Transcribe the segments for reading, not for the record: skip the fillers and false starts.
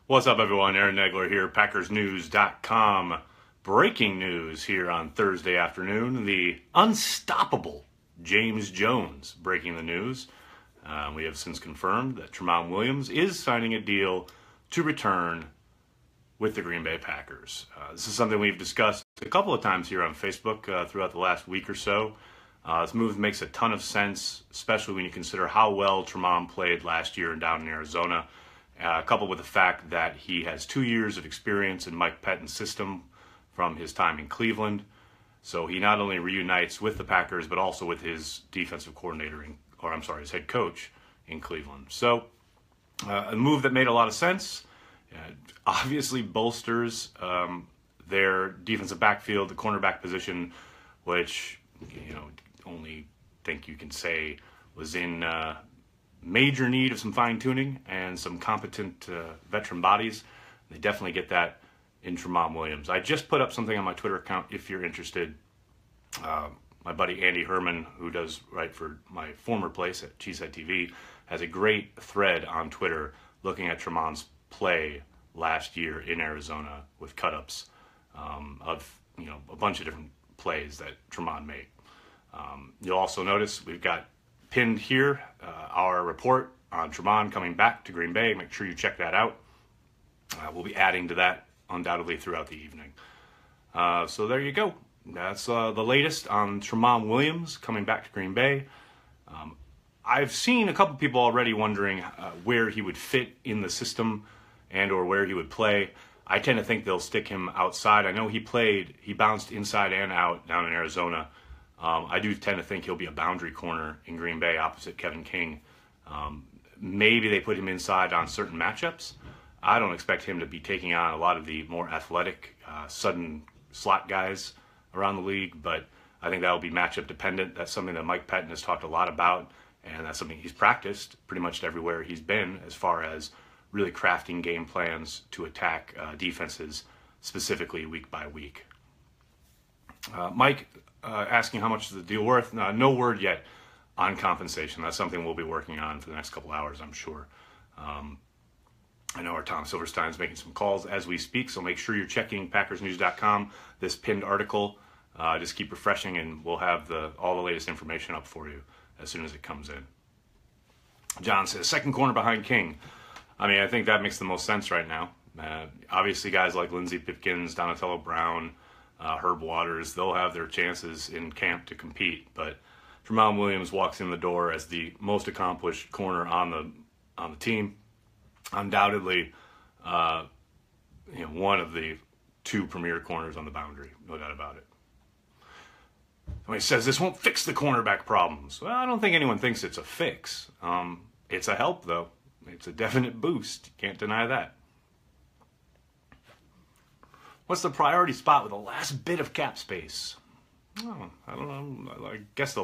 What's up, everyone? Aaron Nagler here, PackersNews.com. Breaking news here on Thursday afternoon. The unstoppable James Jones breaking the news. We have since confirmed that Tramon Williams is signing a deal to return with the Green Bay Packers. This is something we've discussed a couple of times here on Facebook throughout the last week or so. This move makes a ton of sense, especially when you consider how well Tramon played last year down in Arizona. Coupled with the fact that he has 2 years of experience in Mike Pettine's system from his time in Cleveland. So he not only reunites with the Packers, but also with his defensive coordinator, his head coach in Cleveland. So a move that made a lot of sense. Obviously bolsters their defensive backfield, the cornerback position, which, only think you can say was in major need of some fine-tuning and some competent veteran bodies. They definitely get that in Tramon Williams. I just put up something on my Twitter account if you're interested. My buddy Andy Herman, who does write for my former place at Cheesehead TV, has a great thread on Twitter looking at Tramon's play last year in Arizona with cut-ups of a bunch of different plays that Tramon made. You'll also notice we've got pinned here our report on Tramon coming back to Green Bay. Make sure you check that out. We'll be adding to that undoubtedly throughout the evening. So there you go. That's the latest on Tramon Williams coming back to Green Bay. I've seen a couple people already wondering where he would fit in the system and or where he would play. I tend to think they'll stick him outside. I know he bounced inside and out down in Arizona. I do tend to think he'll be a boundary corner in Green Bay opposite Kevin King. Maybe they put him inside on certain matchups. I don't expect him to be taking on a lot of the more athletic, sudden slot guys around the league, but I think that will be matchup dependent. That's something that Mike Pettine has talked a lot about, and that's something he's practiced pretty much everywhere he's been as far as really crafting game plans to attack defenses specifically week by week. Mike asking how much is the deal worth. No word yet on compensation. That's something we'll be working on for the next couple hours, I'm sure. I know our Tom Silverstein's making some calls as we speak, so make sure you're checking PackersNews.com, this pinned article. Just keep refreshing, and we'll have all the latest information up for you as soon as it comes in. John says, second corner behind King. I think that makes the most sense right now. Obviously, guys like Lindsey Pipkins, Donatello Brown, Herb Waters, they'll have their chances in camp to compete, but Tramon Williams walks in the door as the most accomplished corner on the team. Undoubtedly, one of the two premier corners on the boundary, no doubt about it. Somebody says this won't fix the cornerback problems. Well, I don't think anyone thinks it's a fix. It's a help, though. It's a definite boost. Can't deny that. What's the priority spot with the last bit of cap space? Oh, I don't know. I guess the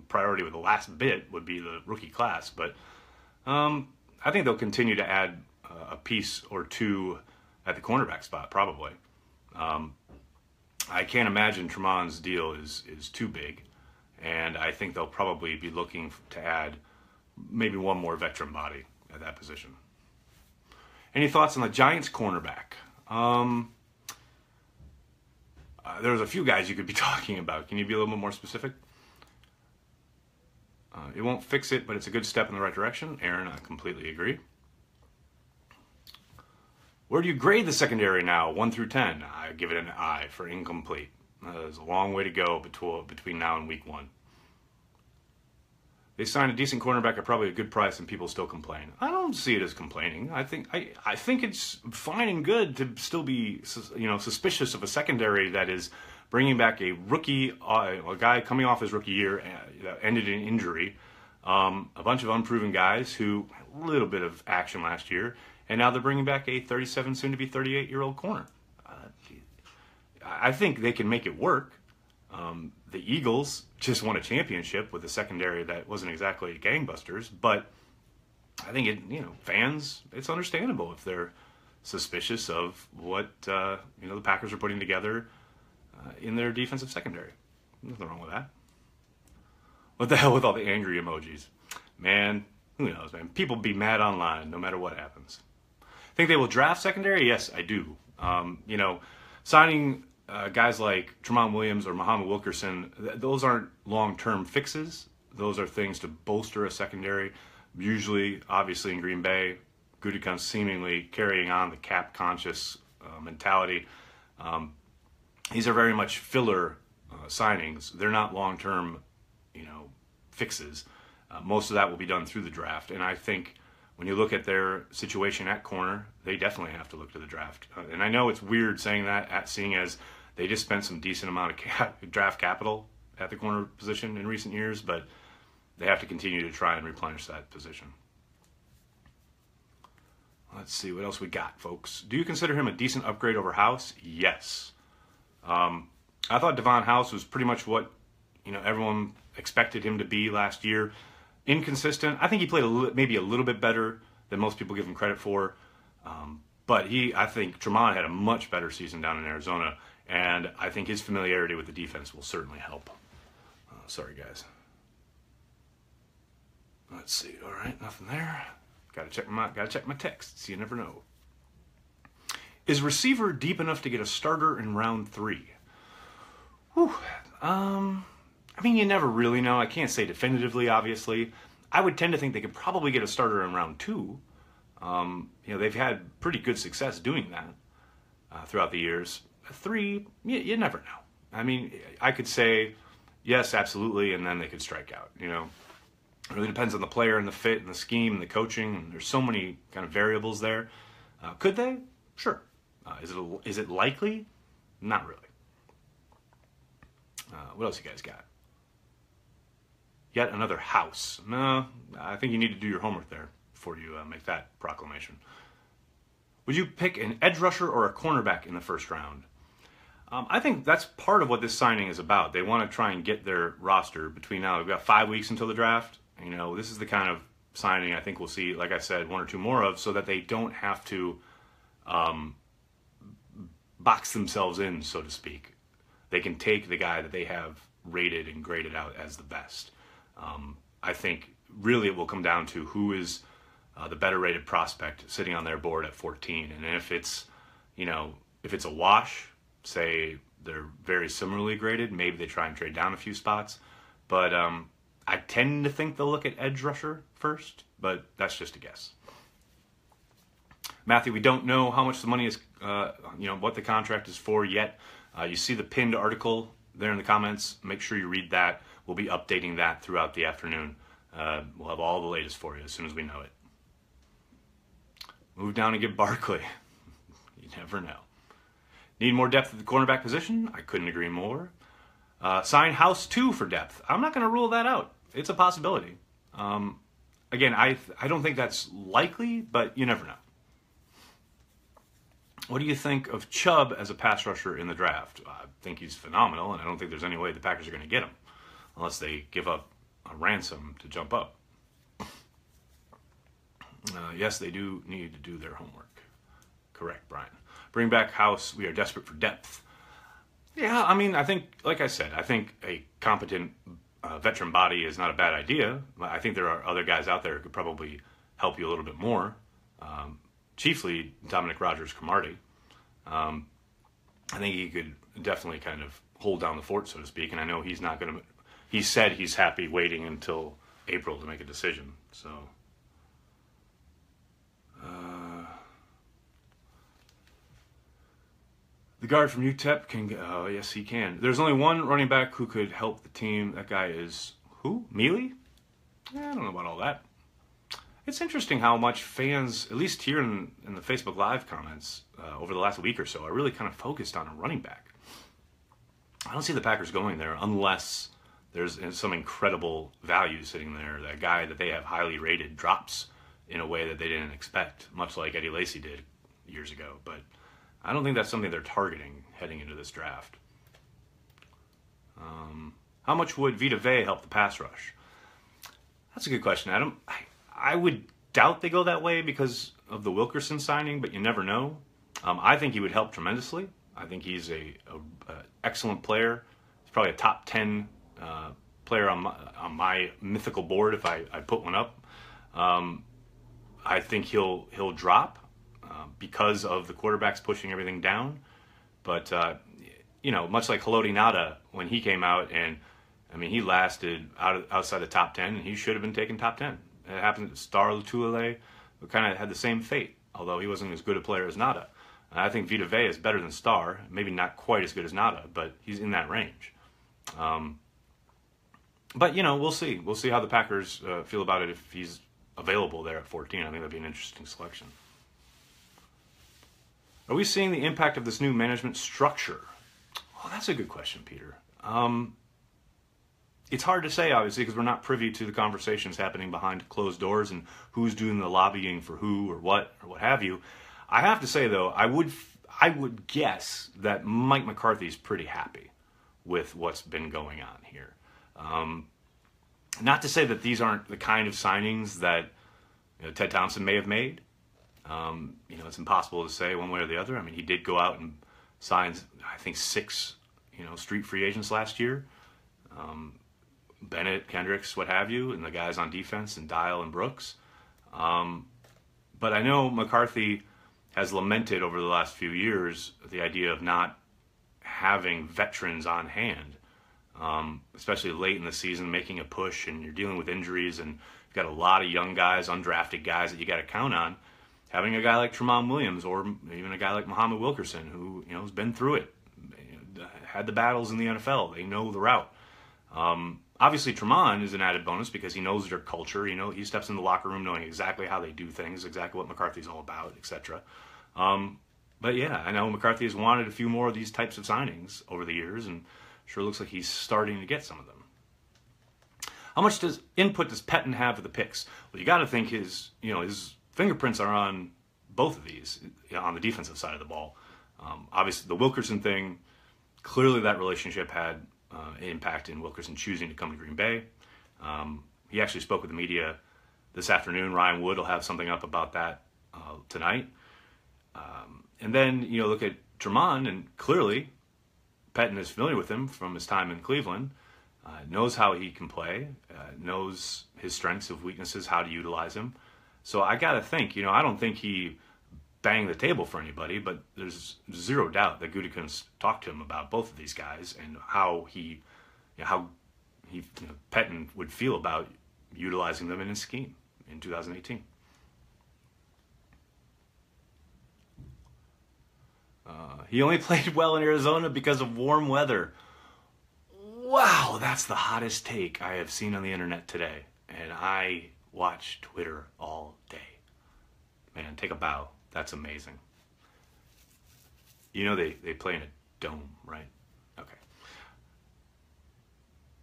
priority with the last bit would be the rookie class, but I think they'll continue to add a piece or two at the cornerback spot, probably. I can't imagine Tramon's deal is too big, and I think they'll probably be looking to add maybe one more veteran body at that position. Any thoughts on the Giants cornerback? There's a few guys you could be talking about. Can you be a little bit more specific? It won't fix it, but it's a good step in the right direction. Aaron, I completely agree. Where do you grade the secondary now, 1 through 10? I give it an I for incomplete. There's a long way to go between now and week 1. They signed a decent cornerback at probably a good price, and people still complain. I don't see it as complaining. I think it's fine and good to still be suspicious of a secondary that is bringing back a rookie, a guy coming off his rookie year that ended in injury, a bunch of unproven guys who had a little bit of action last year, and now they're bringing back a 37, soon to be 38-year-old corner. I think they can make it work. The Eagles just won a championship with a secondary that wasn't exactly gangbusters, but I think fans, it's understandable if they're suspicious of what the Packers are putting together in their defensive secondary. Nothing wrong with that. What the hell with all the angry emojis? Man, who knows, man? People be mad online no matter what happens. Think they will draft secondary? Yes, I do. Signing guys like Tramon Williams or Muhammad Wilkerson, those aren't long-term fixes. Those are things to bolster a secondary. Usually, obviously in Green Bay, Gutekunst seemingly carrying on the cap-conscious mentality. These are very much filler signings. They're not long-term, fixes. Most of that will be done through the draft. And I think when you look at their situation at corner, they definitely have to look to the draft. And I know it's weird saying that, seeing as they just spent some decent amount of draft capital at the corner position in recent years, but they have to continue to try and replenish that position. Let's see what else we got, folks. Do you consider him a decent upgrade over House? Yes. I thought Devon House was pretty much what everyone expected him to be last year. Inconsistent. I think he played maybe a little bit better than most people give him credit for. But I think Tramon had a much better season down in Arizona, and I think his familiarity with the defense will certainly help. Sorry, guys. Let's see. All right, nothing there. Gotta check my texts. You never know. Is receiver deep enough to get a starter in round 3? Whew. You never really know. I can't say definitively, obviously. I would tend to think they could probably get a starter in round 2. They've had pretty good success doing that throughout the years. 3, you never know. I could say yes, absolutely, and then they could strike out. It really depends on the player and the fit and the scheme and the coaching. And there's so many kind of variables there. Could they? Sure. Is it likely? Not really. What else you guys got? Yet another House. No, I think you need to do your homework there before you make that proclamation. Would you pick an edge rusher or a cornerback in the first round? I think that's part of what this signing is about. They want to try and get their roster between now. We've got 5 weeks until the draft. This is the kind of signing I think we'll see, like I said, 1 or 2 more of, so that they don't have to box themselves in, so to speak. They can take the guy that they have rated and graded out as the best. I think really it will come down to who is the better rated prospect sitting on their board at 14. And if it's a wash, say they're very similarly graded, maybe they try and trade down a few spots. But I tend to think they'll look at edge rusher first, but that's just a guess. Matthew, we don't know how much the money is, what the contract is for yet. You see the pinned article there in the comments. Make sure you read that. We'll be updating that throughout the afternoon. We'll have all the latest for you as soon as we know it. Move down and get Barkley. You never know. Need more depth at the cornerback position? I couldn't agree more. Sign House 2 for depth. I'm not going to rule that out. It's a possibility. Again, I don't think that's likely, but you never know. What do you think of Chubb as a pass rusher in the draft? I think he's phenomenal, and I don't think there's any way the Packers are going to get him unless they give up a ransom to jump up. Yes, they do need to do their homework. Correct, Brian. Bring back House. We are desperate for depth. Yeah, I think, like I said, I think a competent veteran body is not a bad idea. I think there are other guys out there who could probably help you a little bit more. Chiefly Dominic Rodgers-Cromartie. I think he could definitely kind of hold down the fort, so to speak, and I know he's not going to... He said he's happy waiting until April to make a decision, so... The guard from UTEP can... Oh, yes, he can. There's only one running back who could help the team. That guy is... Who? Mealy? I don't know about all that. It's interesting how much fans, at least here in the Facebook Live comments over the last week or so, are really kind of focused on a running back. I don't see the Packers going there unless there's some incredible value sitting there. That guy that they have highly rated drops in a way that they didn't expect, much like Eddie Lacy did years ago. But I don't think that's something they're targeting heading into this draft. How much would Vita Vea help the pass rush? That's a good question, Adam. I would doubt they go that way because of the Wilkerson signing, but you never know. I think he would help tremendously. I think he's a excellent player. He's probably a top 10 player on my mythical board if I put one up. I think he'll drop, because of the quarterbacks pushing everything down. But, much like Haloti Ngata when he came out, and he lasted outside the top 10, and he should have been taken top 10. It happened to Star Lotulelei, who kind of had the same fate, although he wasn't as good a player as Ngata. I think Vita Vea is better than Star, maybe not quite as good as Ngata, but he's in that range. But, we'll see. We'll see how the Packers feel about it if he's available there at 14. I think that'd be an interesting selection. Are we seeing the impact of this new management structure? Well, that's a good question, Peter. It's hard to say, obviously, because we're not privy to the conversations happening behind closed doors and who's doing the lobbying for who or what have you. I have to say, though, I would guess that Mike McCarthy's pretty happy with what's been going on here. Not to say that these aren't the kind of signings that Ted Thompson may have made. It's impossible to say one way or the other. He did go out and sign, I think, 6, street free agents last year. Bennett, Kendricks, what have you, and the guys on defense, and Dial and Brooks. But I know McCarthy has lamented over the last few years the idea of not having veterans on hand, especially late in the season, making a push, and you're dealing with injuries, and you've got a lot of young guys, undrafted guys that you got to count on. Having a guy like Tramon Williams, or even a guy like Muhammad Wilkerson, who has been through it, had the battles in the NFL, they know the route. Obviously, Tramon is an added bonus because he knows their culture. He steps in the locker room knowing exactly how they do things, exactly what McCarthy's all about, etc. But yeah, I know McCarthy has wanted a few more of these types of signings over the years, and sure looks like he's starting to get some of them. How much input does Pettine have for the picks? Well, you got to think his fingerprints are on both of these, on the defensive side of the ball. Obviously, the Wilkerson thing, clearly that relationship had impact in Wilkerson choosing to come to Green Bay. He actually spoke with the media this afternoon. Ryan Wood will have something up about that tonight. And then, look at Tramon, and clearly Pettine is familiar with him from his time in Cleveland, knows how he can play, knows his strengths and weaknesses, how to utilize him. So I got to think, I don't think he banged the table for anybody, but there's zero doubt that Gutekunst talked to him about both of these guys and how Pettine would feel about utilizing them in his scheme in 2018. He only played well in Arizona because of warm weather. Wow, that's the hottest take I have seen on the internet today. And I watch Twitter all day. Man, take a bow. That's amazing. They play in a dome, right? Okay.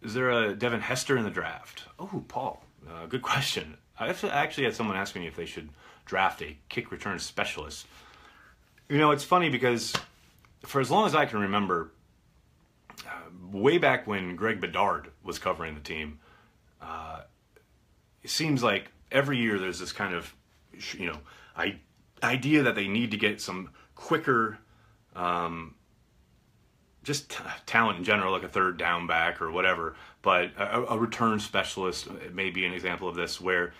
Is there a Devin Hester in the draft? Oh, Paul, good question. I actually had someone ask me if they should draft a kick return specialist. It's funny because for as long as I can remember, way back when Greg Bedard was covering the team, it seems like every year there's this kind of, idea that they need to get some quicker, just talent in general, like a third down back or whatever, but a return specialist may be an example of this, where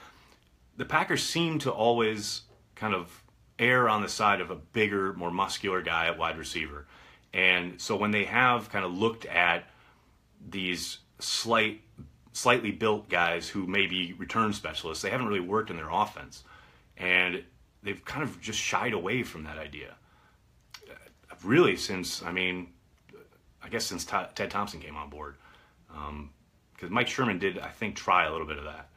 the Packers seem to always kind of err on the side of a bigger, more muscular guy at wide receiver. And so when they have kind of looked at these slightly built guys who may be return specialists, they haven't really worked in their offense. And they've kind of just shied away from that idea. Really since, I guess since Ted Thompson came on board. Because Mike Sherman did, I think, try a little bit of that.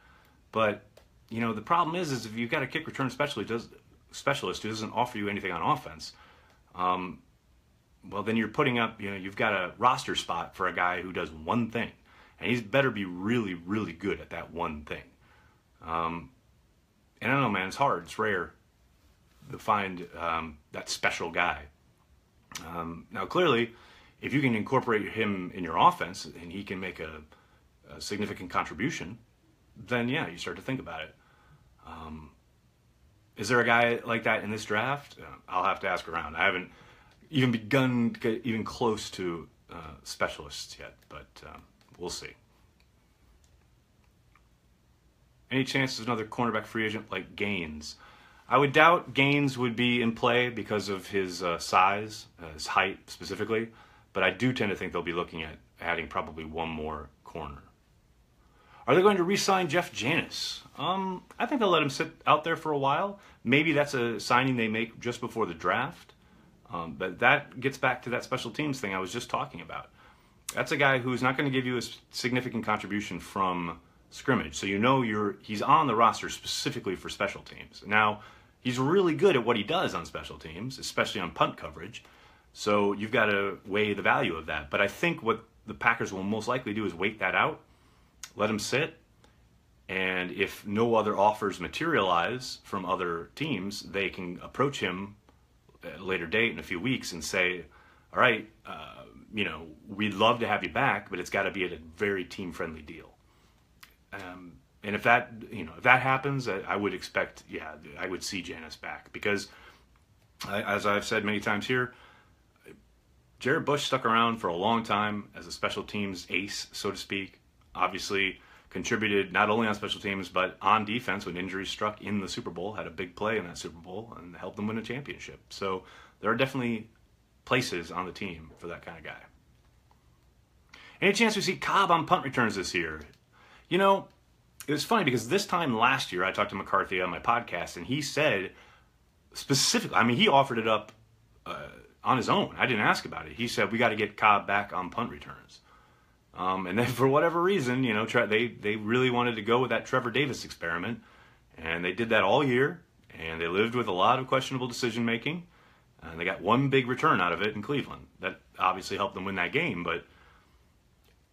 But, the problem is if you've got a kick return specialist who doesn't offer you anything on offense, well, then you're putting up, you've got a roster spot for a guy who does one thing. And he's better be really, really good at that one thing. And I don't know, man, it's hard. It's rare to find that special guy. Now, clearly, if you can incorporate him in your offense and he can make a significant contribution, then, yeah, you start to think about it. Is there a guy like that in this draft? I'll have to ask around. I haven't even begun to get even close to specialists yet, but we'll see. Any chance of another cornerback free agent like Gaines? I would doubt Gaines would be in play because of his size, his height specifically, but I do tend to think they'll be looking at adding probably one more corner. Are they going to re-sign Jeff Janis? I think they'll let him sit out there for a while. Maybe that's a signing they make just before the draft. But that gets back to that special teams thing I was just talking about. That's a guy who's not going to give you a significant contribution from scrimmage. So you know he's on the roster specifically for special teams. Now, he's really good at what he does on special teams, especially on punt coverage. So you've got to weigh the value of that. But I think what the Packers will most likely do is wait that out, let him sit, and if no other offers materialize from other teams, they can approach him at a later date in a few weeks and say, all right, we'd love to have you back, but it's got to be at a very team-friendly deal. And if that happens, I would expect, I would see Janis back because, as I've said many times here, Jared Bush stuck around for a long time as a special teams ace, so to speak. Obviously contributed not only on special teams, but on defense when injuries struck in the Super Bowl, had a big play in that Super Bowl and helped them win a championship. So there are definitely places on the team for that kind of guy. Any chance we see Cobb on punt returns this year? You know, it was funny because this time last year I talked to McCarthy on my podcast and he said specifically, he offered it up on his own. I didn't ask about it. He said, we got to get Cobb back on punt returns. And then for whatever reason, they really wanted to go with that Trevor Davis experiment. And they did that all year. And they lived with a lot of questionable decision making. And they got one big return out of it in Cleveland. That obviously helped them win that game. But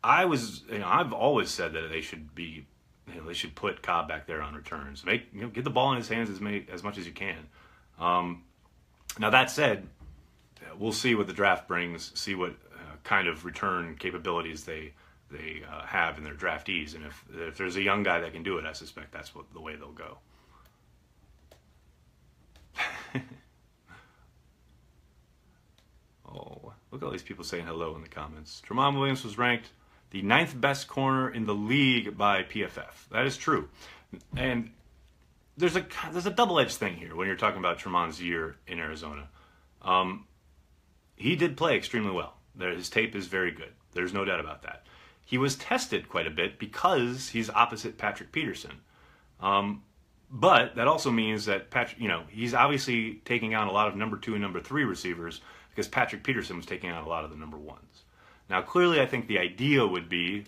I've always said that they should put Cobb back there on returns. Get the ball in his hands as much as you can. Now that said, we'll see what the draft brings, see what kind of return capabilities they have in their draftees, and if there's a young guy that can do it, I suspect that's the way they'll go. Oh, look at all these people saying hello in the comments. Tramon Williams was ranked the 9th best corner in the league by PFF. That is true, and there's a double-edged thing here when you're talking about Tramon's year in Arizona. He did play extremely well. His tape is very good. There's no doubt about that. He was tested quite a bit because he's opposite Patrick Peterson. But that also means that he's obviously taking on a lot of number 2 and number 3 receivers because Patrick Peterson was taking on a lot of the number 1s. Now, clearly, I think the idea would be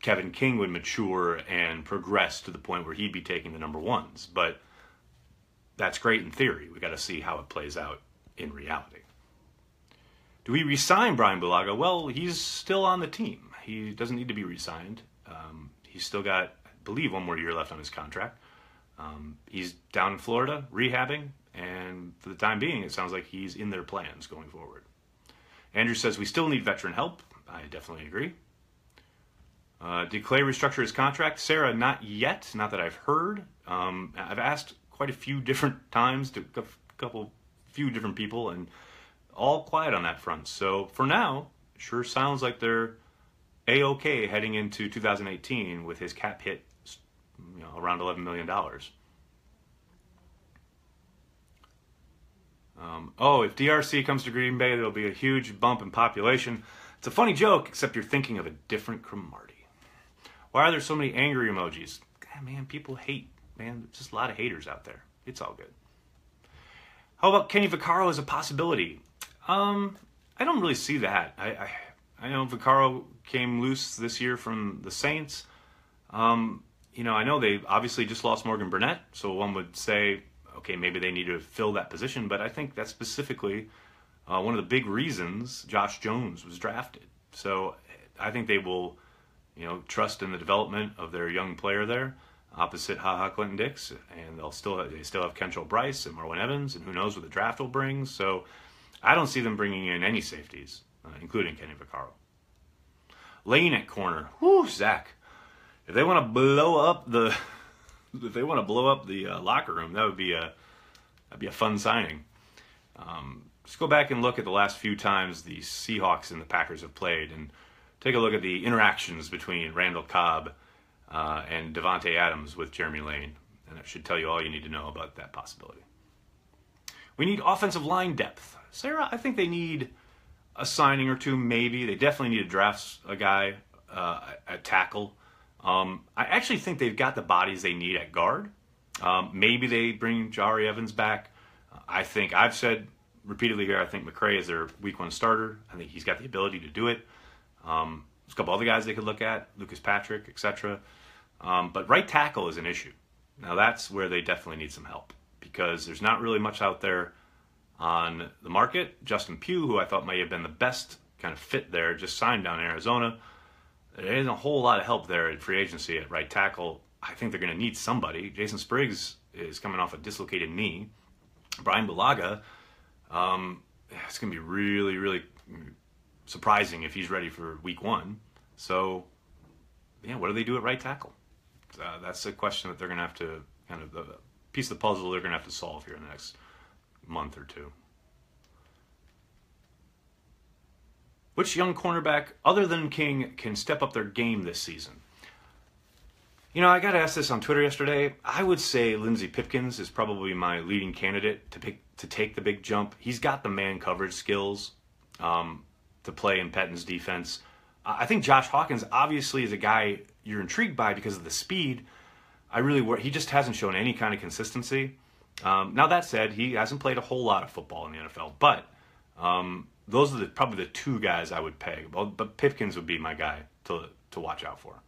Kevin King would mature and progress to the point where he'd be taking the number 1s. But that's great in theory. We got to see how it plays out in reality. Do we re-sign Brian Bulaga? Well, he's still on the team. He doesn't need to be re-signed. He's still got, I believe, one more year left on his contract. He's down in Florida, rehabbing, and for the time being, it sounds like he's in their plans going forward. Andrew says, we still need veteran help. I definitely agree. Did Clay restructure his contract? Sarah, not yet. Not that I've heard. I've asked quite a few different times to a few different people, and all quiet on that front. So for now, it sure sounds like they're A-okay heading into 2018 with his cap hit, around $11 million. If DRC comes to Green Bay, there'll be a huge bump in population. It's a funny joke, except you're thinking of a different Cromartie. Why are there so many angry emojis? God, man, people hate. Man, there's just a lot of haters out there. It's all good. How about Kenny Vaccaro as a possibility? I don't really see that. I know Vaccaro came loose this year from the Saints. I know they obviously just lost Morgan Burnett, so one would say, okay, maybe they need to fill that position, but I think that's specifically one of the big reasons Josh Jones was drafted. So I think they will, trust in the development of their young player there, opposite HaHa Clinton Dix, and they still have Kentrell Bryce and Marwin Evans, and who knows what the draft will bring. So I don't see them bringing in any safeties, including Kenny Vaccaro. Lane at corner. Whew, Zach. If they want to blow up the locker room, that'd be a fun signing. Just go back and look at the last few times the Seahawks and the Packers have played, and take a look at the interactions between Randall Cobb and Devontae Adams with Jeremy Lane. And that should tell you all you need to know about that possibility. We need offensive line depth. Sarah, I think they need a signing or two, maybe. They definitely need to draft a guy at tackle. I actually think they've got the bodies they need at guard. Maybe they bring Jari Evans back. I've said repeatedly here, I think McCray is their week 1 starter. I think he's got the ability to do it. There's a couple other guys they could look at, Lucas Patrick, etc. But right tackle is an issue. Now that's where they definitely need some help because there's not really much out there on the market. Justin Pugh, who I thought may have been the best kind of fit there, just signed down in Arizona. There isn't a whole lot of help there at free agency at right tackle. I think they're going to need somebody. Jason Spriggs is coming off a dislocated knee. Brian Bulaga, it's going to be really, really surprising if he's ready for week 1. So, yeah, what do they do at right tackle? That's a question that they're going to have to kind of, the piece of the puzzle they're going to have to solve here in the next month or two. Which young cornerback, other than King, can step up their game this season? You know, I got asked this on Twitter yesterday. I would say Lindsey Pipkins is probably my leading candidate to take the big jump. He's got the man coverage skills to play in Pettine's defense. I think Josh Hawkins obviously is a guy you're intrigued by because of the speed. He just hasn't shown any kind of consistency. Now that said, he hasn't played a whole lot of football in the NFL, but those are probably the two guys I would peg. But Pipkins would be my guy to watch out for.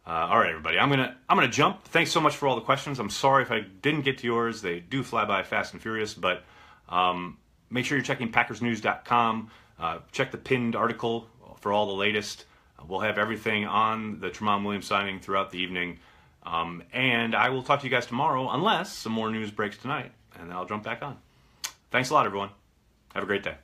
All right, everybody. I'm gonna jump. Thanks so much for all the questions. I'm sorry if I didn't get to yours. They do fly by fast and furious, but make sure you're checking PackersNews.com. Check the pinned article for all the latest. We'll have everything on the Tramon Williams signing throughout the evening. And I will talk to you guys tomorrow, unless some more news breaks tonight, and then I'll jump back on. Thanks a lot, everyone. Have a great day.